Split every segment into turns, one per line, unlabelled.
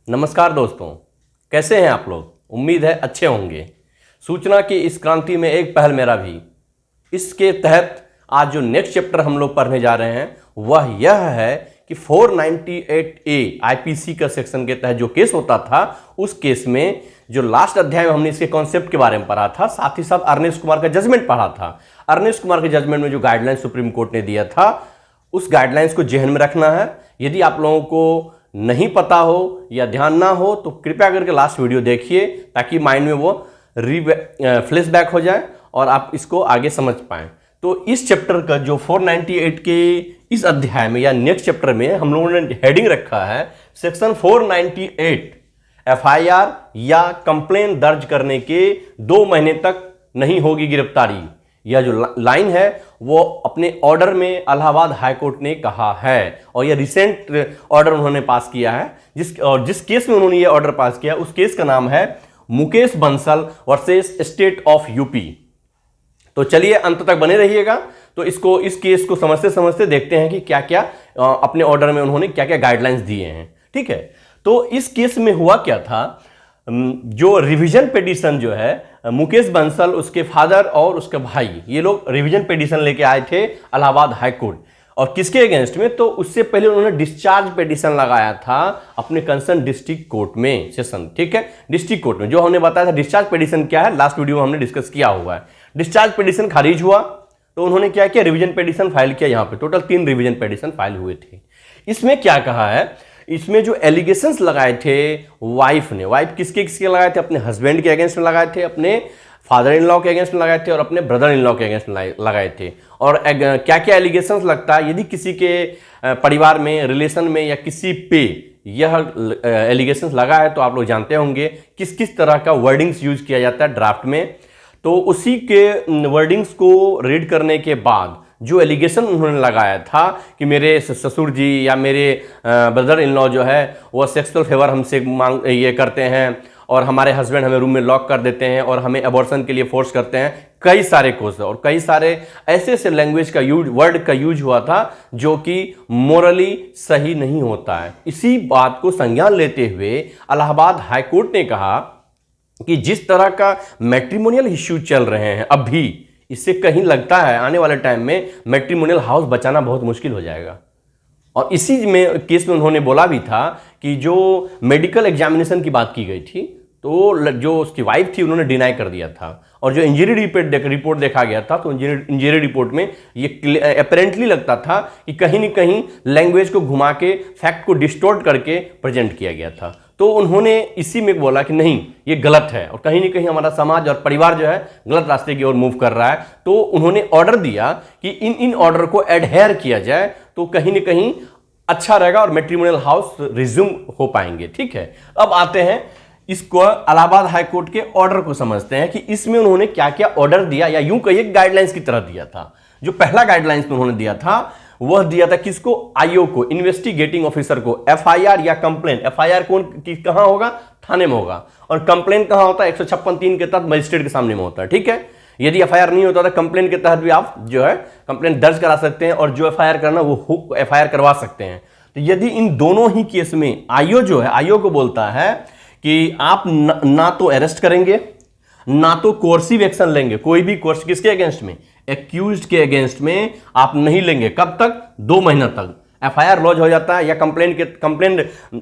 नमस्कार दोस्तों, कैसे हैं आप लोग। उम्मीद है अच्छे होंगे। सूचना की इस क्रांति में एक पहल मेरा भी। इसके तहत आज जो नेक्स्ट चैप्टर हम लोग पढ़ने जा रहे हैं वह यह है कि 498A आईपीसी का सेक्शन के तहत जो केस होता था, उस केस में जो लास्ट अध्याय में हमने इसके कॉन्सेप्ट के बारे में पढ़ा था, साथ ही साथ अर्नेस्ट कुमार का जजमेंट पढ़ा था। अर्नेस्ट कुमार के जजमेंट में जो गाइडलाइन सुप्रीम कोर्ट ने दिया था, उस गाइडलाइंस को जहन में रखना है। यदि आप लोगों को नहीं पता हो या ध्यान ना हो तो कृपया करके लास्ट वीडियो देखिए, ताकि माइंड में वो फ्लैशबैक हो जाए और आप इसको आगे समझ पाएं। तो इस चैप्टर का जो 498 के इस अध्याय में या नेक्स्ट चैप्टर में हम लोगों ने हेडिंग रखा है सेक्शन 498 एफआईआर या कंप्लेन दर्ज करने के 2 महीने तक नहीं होगी गिरफ्तारी। यह जो लाइन है वो अपने ऑर्डर में इलाहाबाद हाई कोर्ट ने कहा है, और यह रिसेंट ऑर्डर उन्होंने पास किया है। जिस केस में उन्होंने ये ऑर्डर पास किया उस केस का नाम है Mukesh Bansal versus state of UP. तो चलिए अंत तक बने रहिएगा। तो इस केस को समझते समझते देखते हैं कि क्या क्या अपने ऑर्डर में उन्होंने क्या क्या गाइडलाइंस दिए हैं। ठीक है, तो इस केस में हुआ क्या था, जो रिवीजन पिटीशन जो है मुकेश बंसल, उसके फादर और उसके भाई, ये लोग रिवीजन पिटीशन लेके आए थे इलाहाबाद हाई कोर्ट। और किसके अगेंस्ट में, तो उससे पहले उन्होंने डिस्चार्ज पिटीशन लगाया था अपने कंसर्न डिस्ट्रिक्ट कोर्ट में सेशन। ठीक है, डिस्ट्रिक्ट कोर्ट में जो हमने बताया था डिस्चार्ज पिटीशन क्या है, लास्ट वीडियो में हमने डिस्कस किया हुआ है। डिस्चार्ज पिटीशन खारिज हुआ तो उन्होंने क्या किया, रिवीजन पिटीशन फाइल किया। यहां पे टोटल 3 रिवीजन पिटीशन फाइल हुए थे। इसमें क्या कहा है, इसमें जो एलिगेशंस लगाए थे वाइफ ने, वाइफ किसके किसके लगाए थे, अपने हस्बैंड के अगेंस्ट में लगाए थे, अपने फादर इन लॉ के अगेंस्ट में लगाए थे और अपने ब्रदर इन लॉ के अगेंस्ट में लगाए थे। और क्या क्या एलिगेशंस लगता है, यदि किसी के परिवार में, रिलेशन में या किसी पे यह एलिगेशंस लगा है तो आप लोग जानते होंगे किस किस तरह का वर्डिंग्स यूज किया जाता है ड्राफ्ट में। तो उसी के वर्डिंग्स को रीड करने के बाद जो एलिगेशन उन्होंने लगाया था कि मेरे ससुर जी या मेरे ब्रदर इन लॉ जो है वो सेक्सुअल फेवर हमसे ये करते हैं और हमारे हस्बैंड हमें रूम में लॉक कर देते हैं और हमें अबॉर्शन के लिए फोर्स करते हैं, कई सारे कोर्स और कई सारे ऐसे ऐसे लैंग्वेज का यूज, वर्ड का यूज हुआ था जो कि मोरली सही नहीं होता है। इसी बात को संज्ञान लेते हुए इलाहाबाद हाई कोर्ट ने कहा कि जिस तरह का मैट्रिमोनियल इश्यू चल रहे हैं अभी, इससे कहीं लगता है आने वाले टाइम में मैट्रिमोनियल हाउस बचाना बहुत मुश्किल हो जाएगा। और इसी में केस में उन्होंने बोला भी था कि जो मेडिकल एग्जामिनेशन की बात की गई थी तो जो उसकी वाइफ थी उन्होंने डिनाई कर दिया था, और जो इंजरी रिपोर्ट देखा गया था तो इंजरी रिपोर्ट में ये अपेरेंटली लगता था कि कहीं न कहीं लैंग्वेज को घुमा के फैक्ट को डिस्टोर्ट करके प्रेजेंट किया गया था। तो उन्होंने इसी में बोला कि नहीं, ये गलत है और कहीं न कहीं हमारा समाज और परिवार जो है गलत रास्ते की ओर मूव कर रहा है। तो उन्होंने ऑर्डर दिया कि इन ऑर्डर को एडहेयर किया जाए तो कहीं न कहीं अच्छा रहेगा और मैट्रिमोनियल हाउस रिज्यूम हो पाएंगे। ठीक है, अब आते हैं इसको इलाहाबाद हाई कोर्ट के ऑर्डर को समझते हैं कि इसमें उन्होंने क्या क्या ऑर्डर दिया, या यूं कहिए गाइडलाइंस की तरह दिया था। जो पहला गाइडलाइंस उन्होंने दिया था वह दिया था किसको, आईओ को, इन्वेस्टिगेटिंग ऑफिसर को। एफआईआर या कंप्लेन, एफआईआर कहां होगा, थाने में होगा, और कंप्लेन कहां होता है, 156(3) के तहत मजिस्ट्रेट के सामने में होता है। ठीक है, यदि एफआईआर नहीं होता तो कंप्लेन के तहत भी आप जो है कंप्लेन दर्ज करा सकते हैं और जो एफआईआर करना वो एफआईआर करवा सकते हैं। तो यदि इन दोनों ही केस में आईओ जो है, आईओ को बोलता है कि आप ना तो अरेस्ट करेंगे ना तो कोर्सिव एक्शन लेंगे, कोई भी कोर्स किसके अगेंस्ट में, एक्यूज्ड के अगेंस्ट में आप नहीं लेंगे। कब तक, 2 महीना तक। एफआईआर लॉन्च हो जाता है या कंप्लेन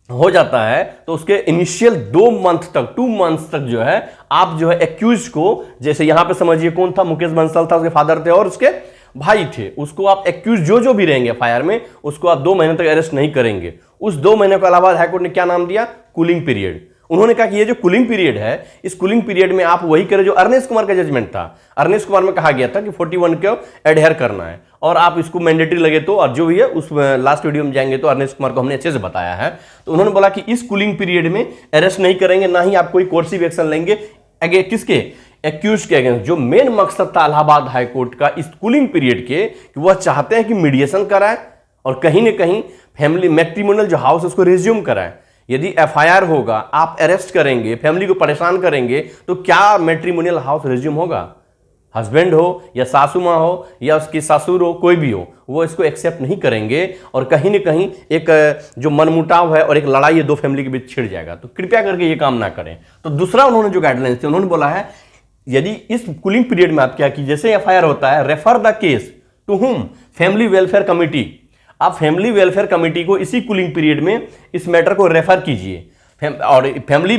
हो जाता है तो उसके इनिशियल 2 मंथ तक, 2 मंथ्स तक जो है आप जो है एक्यूज को, जैसे यहां पे समझिए कौन था, मुकेश बंसल था, उसके फादर थे और उसके भाई थे, उसको आप एक्यूज जो भी रहेंगे एफआईआर में उसको आप 2 महीने तक अरेस्ट नहीं करेंगे। उस 2 महीने को इलाहाबाद हाईकोर्ट ने क्या नाम दिया, कूलिंग पीरियड। उन्होंने कहा कि ये जो कूलिंग पीरियड है, इस कूलिंग पीरियड में आप वही करें जो अर्नेस्ट कुमार का जजमेंट था। अर्नेस्ट कुमार में कहा गया था कि 41 को एडहेयर करना है और आप इसको मैंडेटरी लगे तो, और जो भी है उस लास्ट वीडियो में जाएंगे तो अर्नेस्ट कुमार को हमने अच्छे से बताया है। तो उन्होंने बोला कि इस कूलिंग पीरियड में अरेस्ट नहीं करेंगे, ना ही आप कोई कोर्सिव एक्शन लेंगे किसके, एक्यूज के अगेंस्ट। जो मेन मकसद था इलाहाबाद हाई कोर्ट का इस कूलिंग पीरियड के, कि वह चाहते हैं कि मीडिएशन कराए और कहीं ना कहीं फैमिली मैट्रिमोनियल जो हाउस उसको रिज्यूम कराए। यदि एफआईआर होगा, आप अरेस्ट करेंगे, फैमिली को परेशान करेंगे, तो क्या मैट्रिमोनियल हाउस रिज्यूम होगा? हस्बैंड हो या सासू माँ हो या उसकी ससुर हो, कोई भी हो, वो इसको एक्सेप्ट नहीं करेंगे और कहीं ना कहीं एक जो मनमुटाव है और एक लड़ाई है दो फैमिली के बीच छिड़ जाएगा। तो कृपया करके ये काम ना करें। तो दूसरा उन्होंने जो गाइडलाइंस थे, उन्होंने बोला है यदि इस कूलिंग पीरियड में आप क्या कीजिए, जैसे एफआईआर होता है, refer the case to whom, family welfare committee. आप फैमिली वेलफेयर कमेटी को इसी कूलिंग पीरियड में इस मैटर को रेफर कीजिए। और फैमिली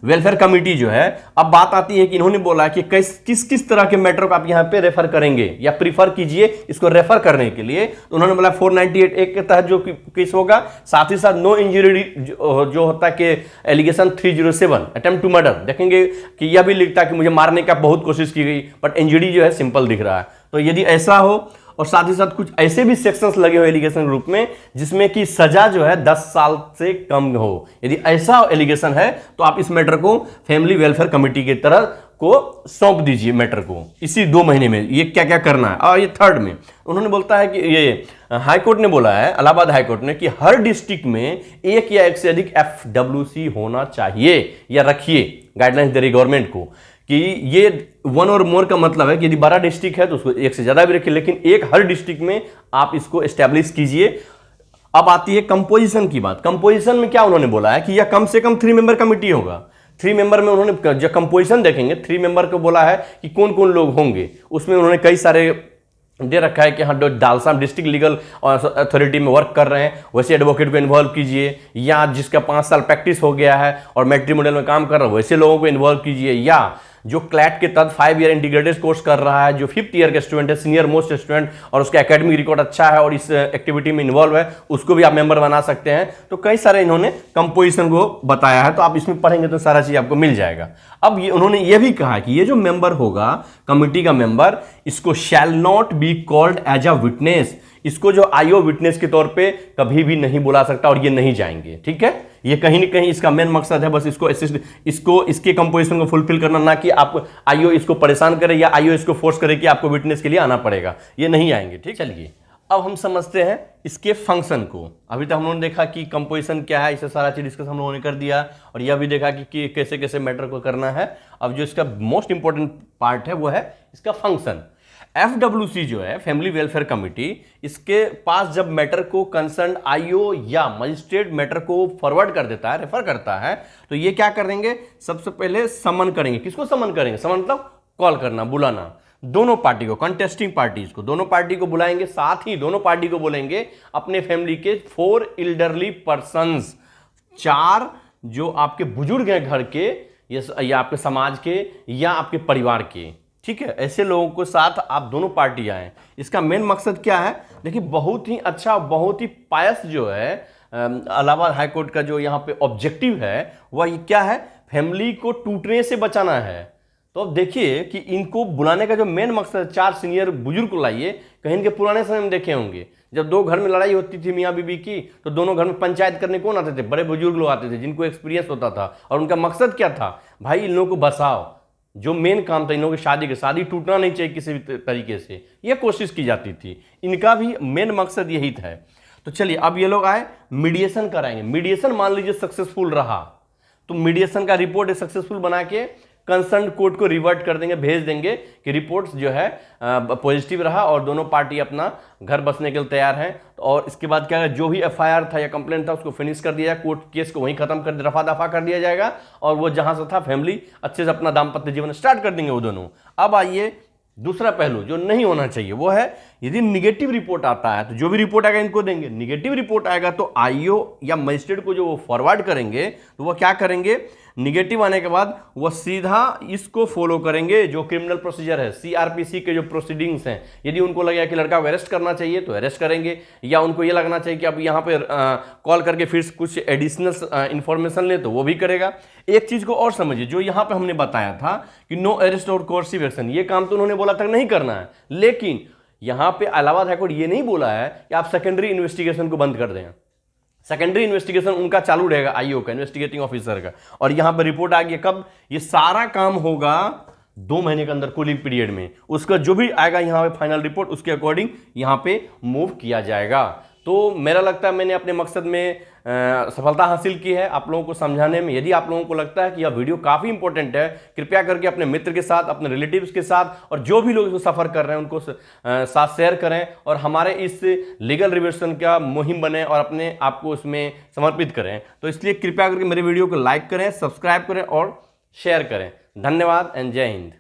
वेलफेयर कमेटी जो है, अब बात आती है कि इन्होंने बोला कि किस किस तरह के मैटर को आप यहां पे रेफर करेंगे या प्रीफर कीजिए इसको रेफर करने के लिए। तो उन्होंने बोला 498 एक्ट के तहत जो केस होगा, साथ ही साथ नो इंजरी जो होता है कि एलिगेशन 307 अटेम्प्ट टू मर्डर, देखेंगे कि यह भी लिखता है कि मुझे मारने का बहुत कोशिश की गई बट इंजरी जो है सिंपल दिख रहा है। तो यदि ऐसा हो और साथ ही साथ कुछ ऐसे भी सेक्शंस लगे हो एलिगेशन ग्रुप में जिसमें कि सजा जो है 10 साल से कम हो, यदि ऐसा एलिगेशन है तो आप इस मैटर को फैमिली वेलफेयर कमेटी की तरह को सौंप दीजिए मैटर को इसी 2 महीने में। ये क्या क्या करना है। और ये थर्ड में उन्होंने बोलता है कि ये हाईकोर्ट ने बोला है, इलाहाबाद हाईकोर्ट ने, कि हर डिस्ट्रिक्ट में एक या एक से अधिक FWC होना चाहिए या रखिए। गाइडलाइंस दे रही गवर्नमेंट को कि ये 1 और मोर का मतलब है कि यदि 12 डिस्ट्रिक्ट है तो उसको एक से ज्यादा भी रखिए, लेकिन एक हर डिस्ट्रिक्ट में आप इसको एस्टेब्लिश कीजिए। अब आती है कंपोजिशन की बात। कंपोजिशन में क्या उन्होंने बोला है कि यह कम से कम 3 मेंबर कमेटी होगा। 3 मेंबर में उन्होंने जो कंपोजिशन देखेंगे 3 मेंबर को बोला है कि कौन कौन लोग होंगे। उसमें उन्होंने कई सारे दे रखा है कि हाँ डालसा डिस्ट्रिक्ट लीगल अथॉरिटी में वर्क कर रहे हैं वैसे एडवोकेट को इन्वॉल्व कीजिए, या जिसका 5 साल प्रैक्टिस हो गया है और मैट्रिमोनियल में काम कर रहा है वैसे लोगों को इन्वॉल्व कीजिए, या जो क्लैट के तहत 5 ईयर इंटीग्रेटेड कोर्स कर रहा है, जो 5th ईयर का स्टूडेंट है, सीनियर मोस्ट स्टूडेंट और उसका एकेडमिक रिकॉर्ड अच्छा है और इस एक्टिविटी में इन्वॉल्व है, उसको भी आप मेंबर बना सकते हैं। तो कई सारे इन्होंने कंपोजिशन को बताया है, तो आप इसमें पढ़ेंगे तो सारा चीज आपको मिल जाएगा। अब ये उन्होंने ये भी कहा कि ये जो मेंबर होगा कमिटी का मेंबर, इसको shall not be called as a witness, इसको जो आईओ विटनेस के तौर पे कभी भी नहीं बुला सकता और ये नहीं जाएंगे। ठीक है, ये कहीं ना कहीं इसका मेन मकसद है बस इसको इसके कंपोजिशन को फुलफिल करना, ना कि आप आईओ इसको परेशान करे या आईओ इसको फोर्स करे कि आपको विटनेस के लिए आना पड़ेगा, ये नहीं आएंगे। ठीक, चलिए अब हम समझते हैं इसके फंक्शन को। अभी तक हम लोगों ने देखा कि कंपोजिशन क्या है, इसे सारा चीज डिस्कस हम लोगों ने कर दिया और यह भी देखा कि कैसे कैसे मैटर को करना है। अब जो इसका मोस्ट इंपॉर्टेंट पार्ट है वो है इसका फंक्शन। FWC जो है फैमिली वेलफेयर कमेटी, इसके पास जब मैटर को कंसर्न आईओ या मजिस्ट्रेट मैटर को फॉरवर्ड कर देता है, रेफर करता है, तो ये क्या करेंगे, सबसे पहले समन करेंगे। किसको समन करेंगे? समन मतलब कॉल करना, बुलाना। दोनों पार्टी को, कंटेस्टिंग पार्टीज को, दोनों पार्टी को बुलाएंगे, साथ ही दोनों पार्टी को बोलेंगे अपने फैमिली के 4 एल्डरली पर्सन्स, 4 जो आपके बुजुर्ग हैं घर के या आपके समाज के या आपके परिवार के। ठीक है, ऐसे लोगों को साथ आप दोनों पार्टी आए। इसका मेन मकसद क्या है? देखिए बहुत ही अच्छा, बहुत ही पायस जो है इलाहाबाद हाईकोर्ट का जो यहाँ पे ऑब्जेक्टिव है वह क्या है, फैमिली को टूटने से बचाना है। तो अब देखिए कि इनको बुलाने का जो मेन मकसद, 4 सीनियर बुजुर्ग को लाइए। कहीं के पुराने समय में देखे होंगे जब 2 घर में लड़ाई होती थी मियाँ बीबी की, तो दोनों घर में पंचायत करने कौन आते थे? बड़े बुजुर्ग लोग आते थे जिनको एक्सपीरियंस होता था, और उनका मकसद क्या था? भाई इन लोगों को बसाओ। जो मेन काम था इन लोगों की शादी टूटना नहीं चाहिए किसी भी तरीके से, यह कोशिश की जाती थी। इनका भी मेन मकसद यही था। तो चलिए अब ये लोग आए, मीडिएशन कराएंगे। मीडिएशन मान लीजिए सक्सेसफुल रहा तो मीडिएशन का रिपोर्ट सक्सेसफुल बना के कंसर्न कोर्ट को रिवर्ट कर देंगे, भेज देंगे कि रिपोर्ट्स जो है पॉजिटिव रहा और दोनों पार्टी अपना घर बसने के लिए तैयार हैं। और इसके बाद क्या है, जो भी एफआईआर था या कंप्लेंट था उसको फिनिश कर दिया जाए, कोर्ट केस को वहीं खत्म कर रफा दफा कर दिया जाएगा और वो जहां से था फैमिली अच्छे से अपना दाम्पत्य जीवन स्टार्ट कर देंगे वो दोनों। अब आइए दूसरा पहलू जो नहीं होना चाहिए वो है, यदि निगेटिव रिपोर्ट आता है तो जो भी रिपोर्ट आएगा इनको देंगे। निगेटिव रिपोर्ट आएगा तो आईओ या मजिस्ट्रेट को जो वो फॉरवर्ड करेंगे तो वो क्या करेंगे, निगेटिव आने के बाद वो सीधा इसको फॉलो करेंगे जो क्रिमिनल प्रोसीजर है, सीआरपीसी के जो प्रोसीडिंग्स हैं। यदि उनको लगेगा कि लड़का को अरेस्ट करना चाहिए तो अरेस्ट करेंगे, या उनको ये लगना चाहिए कि अब यहाँ पे कॉल करके फिर कुछ एडिशनल इंफॉर्मेशन ले तो वो भी करेगा। एक चीज को और समझिए, जो यहाँ पे हमने बताया था कि नो अरेस्ट और कोर्सिव एक्शन, ये काम तो उन्होंने बोला था नहीं करना है, लेकिन यहाँ पे इलाहाबाद हाईकोर्ट ये नहीं बोला है कि आप सेकेंडरी इन्वेस्टिगेशन को बंद कर दें। सेकेंडरी इन्वेस्टिगेशन उनका चालू रहेगा, आईओ का, इन्वेस्टिगेटिंग ऑफिसर का। और यहां पर रिपोर्ट आ गई कब, ये सारा काम होगा 2 महीने के अंदर, कूलिंग पीरियड में। उसका जो भी आएगा यहां पे फाइनल रिपोर्ट, उसके अकॉर्डिंग यहां पे मूव किया जाएगा। तो मेरा लगता है मैंने अपने मकसद में सफलता हासिल की है आप लोगों को समझाने में। यदि आप लोगों को लगता है कि यह वीडियो काफ़ी इंपॉर्टेंट है, कृपया करके अपने मित्र के साथ, अपने रिलेटिव्स के साथ और जो भी लोग इसको सफ़र कर रहे हैं उनको साथ शेयर करें और हमारे इस लीगल रिविजन का मुहिम बने और अपने आप को उसमें समर्पित करें। तो इसलिए कृपया करके मेरे वीडियो को लाइक करें, सब्सक्राइब करें और शेयर करें। धन्यवाद एंड जय हिंद।